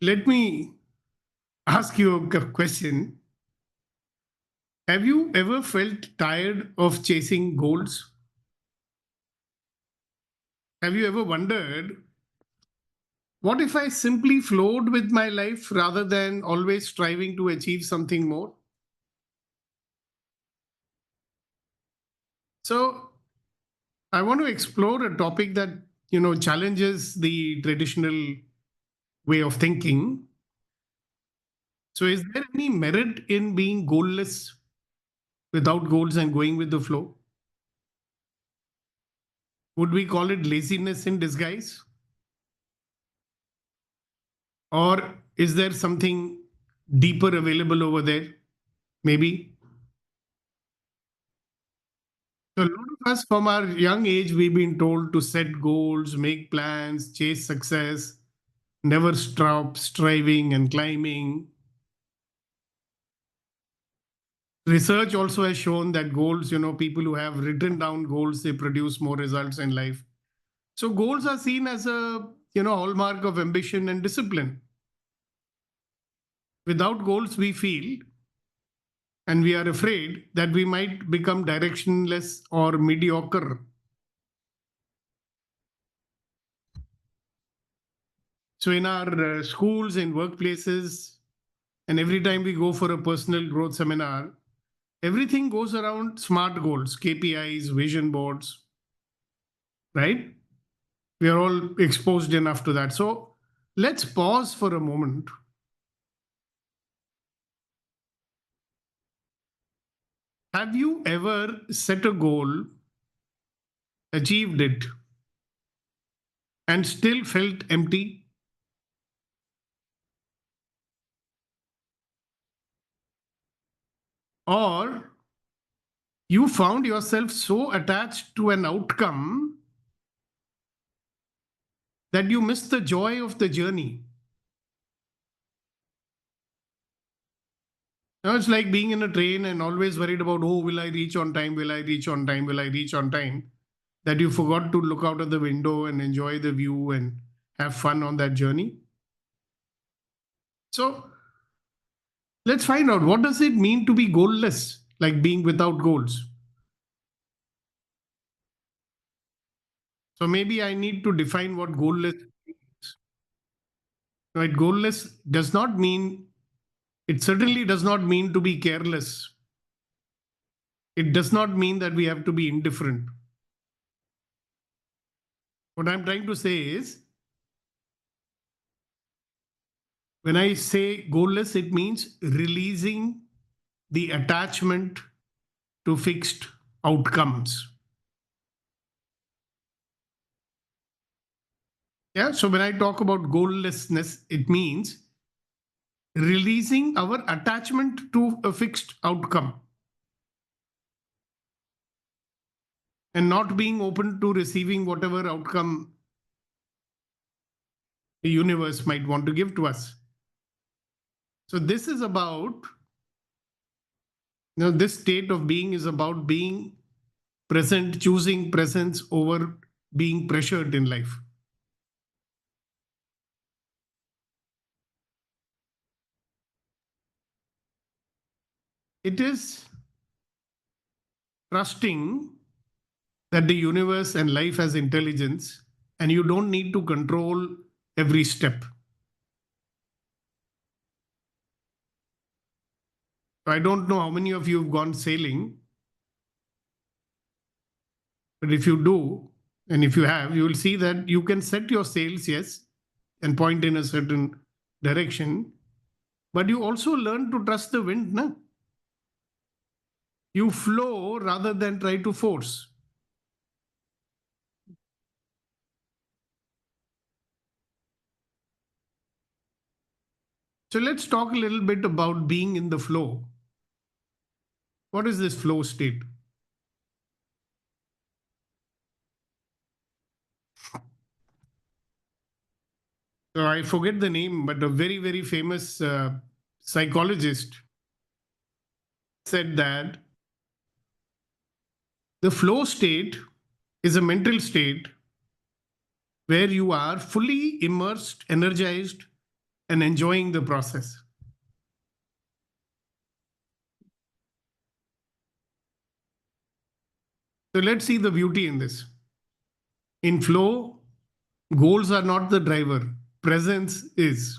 Let me ask you a question. Have you ever felt tired of chasing goals? Have you ever wondered, what if I simply flowed with my life rather than always striving to achieve something more? So, I want to explore a topic that, challenges the traditional way of thinking. So, is there any merit in being goalless without goals and going with the flow? Would we call it laziness in disguise? Or is there something deeper available over there? Maybe. So, a lot of us from our young age, we've been told to set goals, make plans, chase success, never stop striving and climbing. Research also has shown that goals, people who have written down goals, they produce more results in life. So, goals are seen as a, hallmark of ambition and discipline. Without goals, we feel and we are afraid that we might become directionless or mediocre. So, in our schools, in workplaces, and every time we go for a personal growth seminar, everything goes around SMART goals, KPIs, vision boards, right? We are all exposed enough to that. So, let's pause for a moment. Have you ever set a goal, achieved it, and still felt empty? Or you found yourself so attached to an outcome that you missed the joy of the journey? It's like being in a train and always worried about, oh, will I reach on time? Will I reach on time? Will I reach on time? That you forgot to look out of the window and enjoy the view and have fun on that journey. So let's find out, what does it mean to be goalless, like being without goals? So maybe I need to define what goalless means. Right? Goalless does not mean, it certainly does not mean to be careless. It does not mean that we have to be indifferent. What I'm trying to say is, when I say goalless, it means releasing the attachment to fixed outcomes. Yeah. So when I talk about goallessness, it means releasing our attachment to a fixed outcome and not being open to receiving whatever outcome the universe might want to give to us. So this is about, this state of being is about being present, choosing presence over being pressured in life. It is trusting that the universe and life has intelligence and you don't need to control every step. So I don't know how many of you have gone sailing, but if you do, and if you have, you will see that you can set your sails, yes, and point in a certain direction, but you also learn to trust the wind. No? You flow rather than try to force. So let's talk a little bit about being in the flow. What is this flow state? So I forget the name, but a very, very famous psychologist said that the flow state is a mental state where you are fully immersed, energized, and enjoying the process. So let's see the beauty in this. In flow, goals are not the driver, presence is.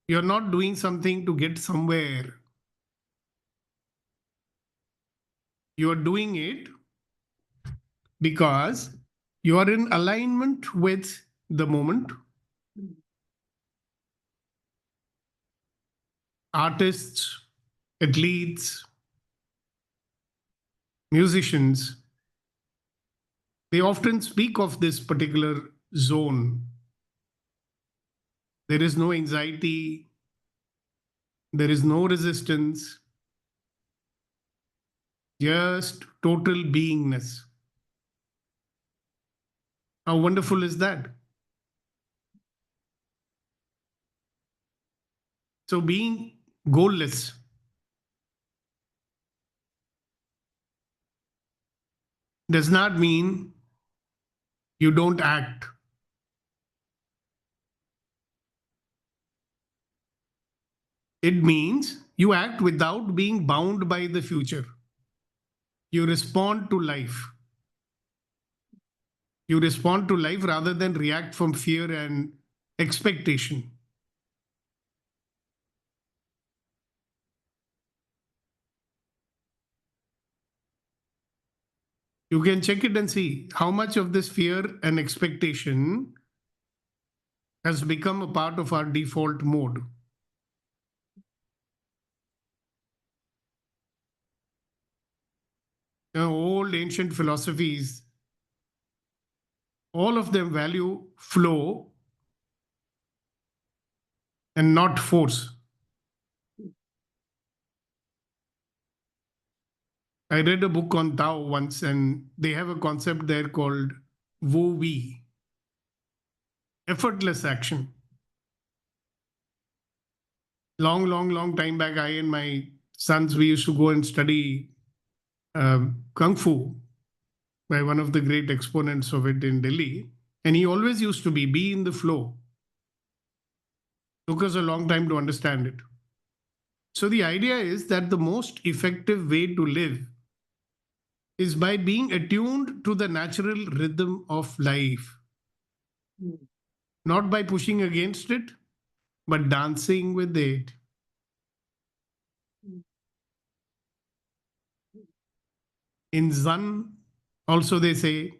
You're not doing something to get somewhere. You are doing it because you are in alignment with the moment. Artists, athletes, musicians, they often speak of this particular zone. There is no anxiety, there is no resistance, just total beingness. How wonderful is that? So, being goalless does not mean you don't act. It means you act without being bound by the future. You respond to life. You respond to life rather than react from fear and expectation. You can check it and see how much of this fear and expectation has become a part of our default mode. Old ancient philosophies, all of them value flow and not force. I read a book on Tao once, and they have a concept there called Wu Wei, effortless action. Long time back, I and my sons, we used to go and study Kung Fu by one of the great exponents of it in Delhi. And he always used to be in the flow. Took us a long time to understand it. So the idea is that the most effective way to live is by being attuned to the natural rhythm of life, not by pushing against it, but dancing with it. In Zen, also they say,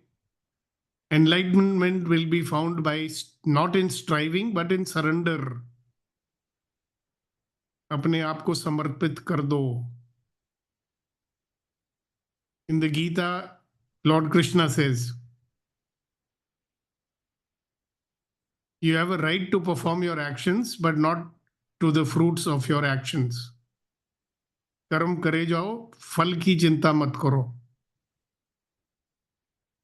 enlightenment will be found by not in striving, but in surrender. अपने आप को समर्पित कर दो. In the Gita, Lord Krishna says, you have a right to perform your actions, but not to the fruits of your actions. कर्म करे जाओ, फल की चिंता मत करो.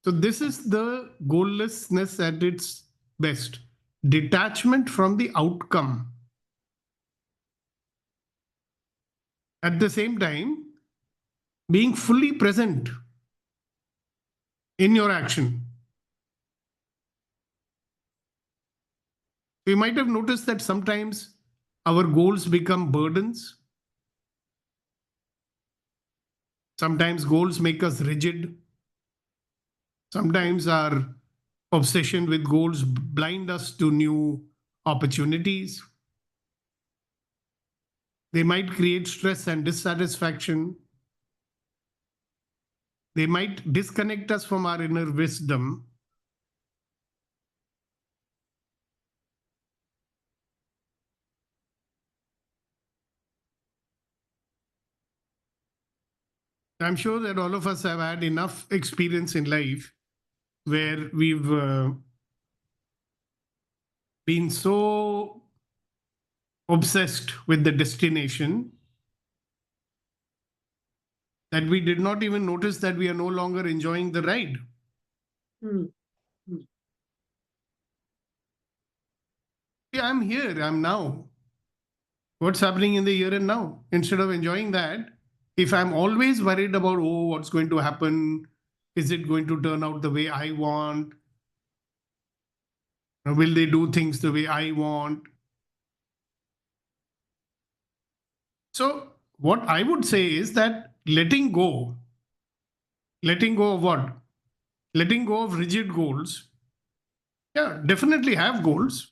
So this is the goallessness at its best. Detachment from the outcome. At the same time, being fully present in your action. You might have noticed that sometimes our goals become burdens. Sometimes goals make us rigid. Sometimes our obsession with goals blind us to new opportunities. They might create stress and dissatisfaction. They might disconnect us from our inner wisdom. I'm sure that all of us have had enough experience in life where we've been so obsessed with the destination that we did not even notice that we are no longer enjoying the ride. Yeah, I'm here, I'm now. What's happening in the here and now? Instead of enjoying that, if I'm always worried about, oh, what's going to happen? Is it going to turn out the way I want? Will they do things the way I want? So, what I would say is that letting go of what? Letting go of rigid goals. Yeah, definitely have goals,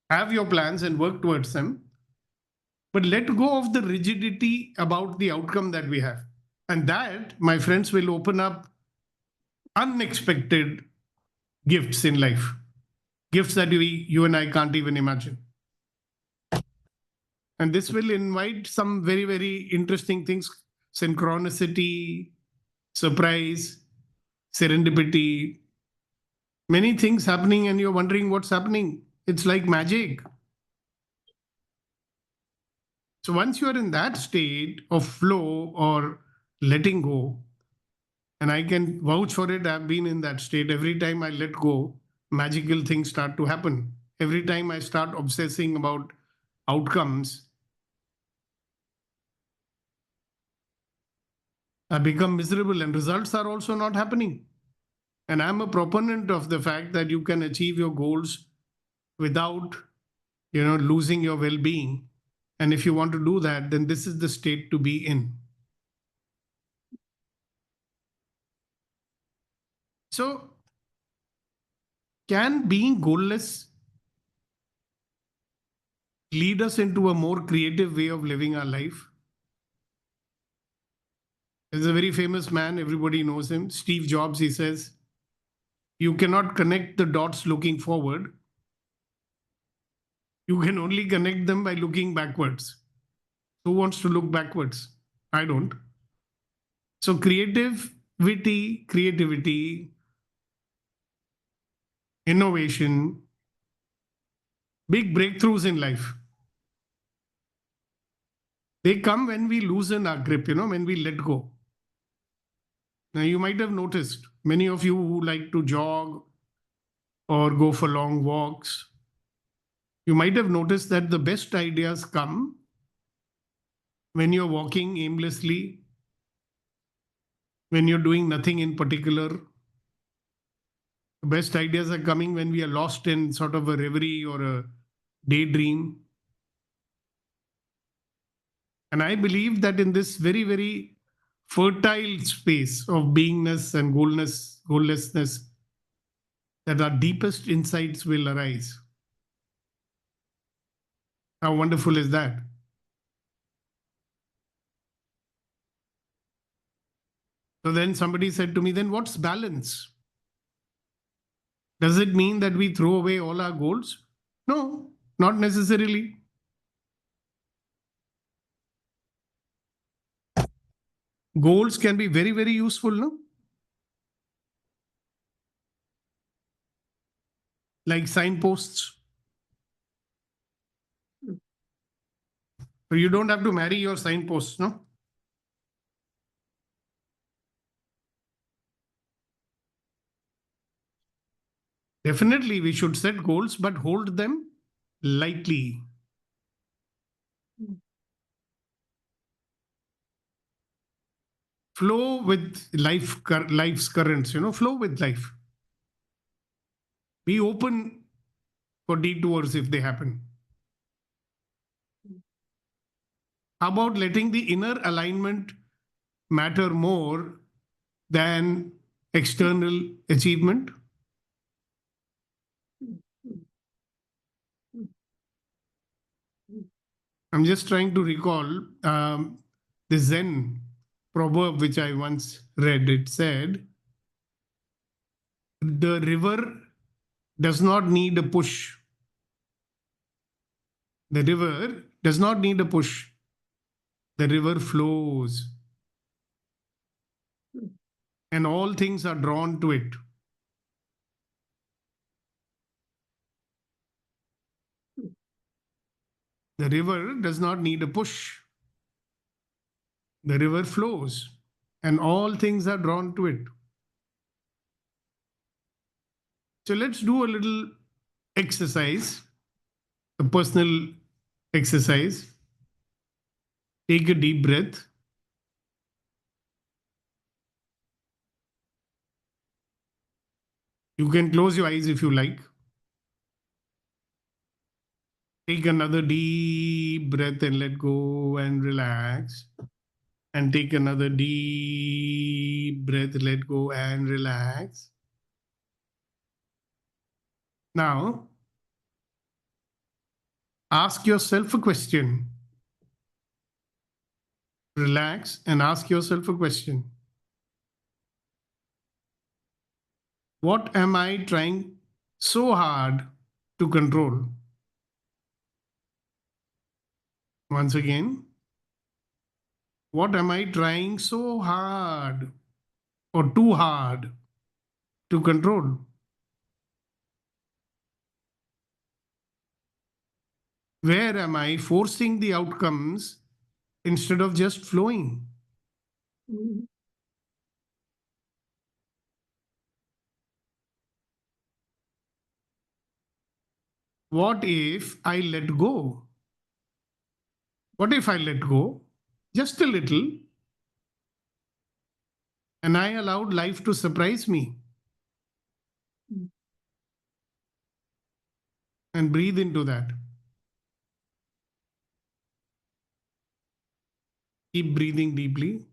have your plans and work towards them, but let go of the rigidity about the outcome that we have. And that, my friends, will open up unexpected gifts in life, gifts that you and I can't even imagine. And this will invite some very, very interesting things: synchronicity, surprise, serendipity, many things happening, and you're wondering what's happening. It's like magic. So once you are in that state of flow or letting go, and I can vouch for it, I've been in that state. Every time I let go, magical things start to happen. Every time I start obsessing about outcomes, I become miserable and results are also not happening. And I'm a proponent of the fact that you can achieve your goals without, losing your well-being. And if you want to do that, then this is the state to be in. So, can being goalless lead us into a more creative way of living our life? There's a very famous man, everybody knows him, Steve Jobs. He says, you cannot connect the dots looking forward. You can only connect them by looking backwards. Who wants to look backwards? I don't. So creativity, innovation, big breakthroughs in life, they come when we loosen our grip, when we let go. Now, you might have noticed, many of you who like to jog or go for long walks, you might have noticed that the best ideas come when you're walking aimlessly, when you're doing nothing in particular. The best ideas are coming when we are lost in sort of a reverie or a daydream. And I believe that in this very, very fertile space of beingness and goallessness, that our deepest insights will arise. How wonderful is that? So then somebody said to me, then what's balance? Does it mean that we throw away all our goals? No, not necessarily. Goals can be very, very useful, no? Like signposts. So you don't have to marry your signposts, no? Definitely, we should set goals, but hold them lightly. Flow with life's currents, flow with life. Be open for detours if they happen. How about letting the inner alignment matter more than external achievement? I'm just trying to recall the Zen proverb which I once read. It said, the river does not need a push. The river does not need a push. The river flows, and all things are drawn to it. The river does not need a push. The river flows, and all things are drawn to it. So let's do a little exercise, a personal exercise. Take a deep breath. You can close your eyes if you like. Take another deep breath and let go and relax. And take another deep breath, let go and relax. Now, ask yourself a question. Relax and ask yourself a question. What am I trying so hard to control? Once again, what am I trying so hard or too hard to control? Where am I forcing the outcomes instead of just flowing? What if I let go? What if I let go just a little and I allowed life to surprise me? And breathe into that. Keep breathing deeply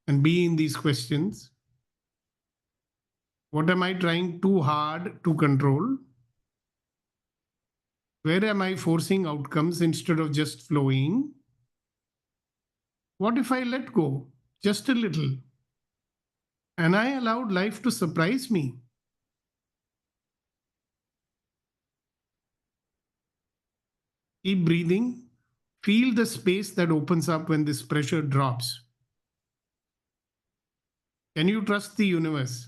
and be in these questions. What am I trying too hard to control? Where am I forcing outcomes instead of just flowing? What if I let go just a little and I allowed life to surprise me? Keep breathing. Feel the space that opens up when this pressure drops. Can you trust the universe?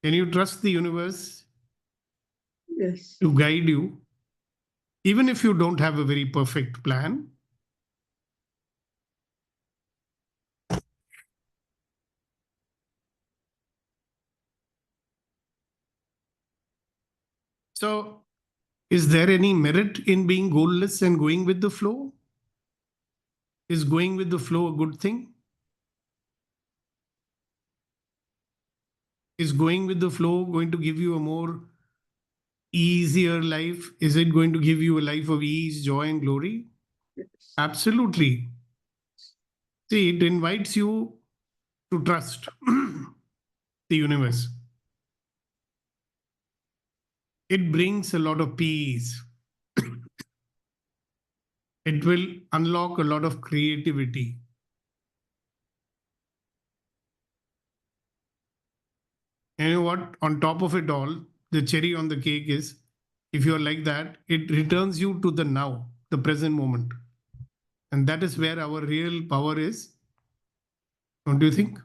Can you trust the universe Yes. to guide you, even if you don't have a very perfect plan? So, is there any merit in being goalless and going with the flow? Is going with the flow a good thing? Is going with the flow going to give you a more easier life? Is it going to give you a life of ease, joy, and glory? Yes. Absolutely. See, it invites you to trust the universe. It brings a lot of peace. It will unlock a lot of creativity. And you know what? On top of it all, the cherry on the cake is if you're like that, it returns you to the now, the present moment. And that is where our real power is. Don't you think?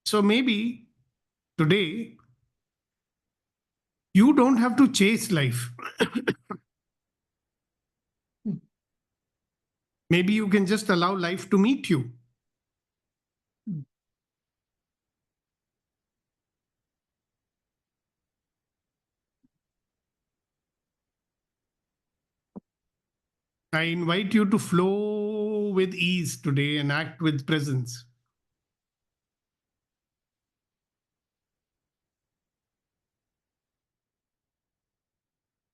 So maybe today, you don't have to chase life. Maybe you can just allow life to meet you. I invite you to flow with ease today and act with presence.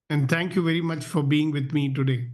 And thank you very much for being with me today.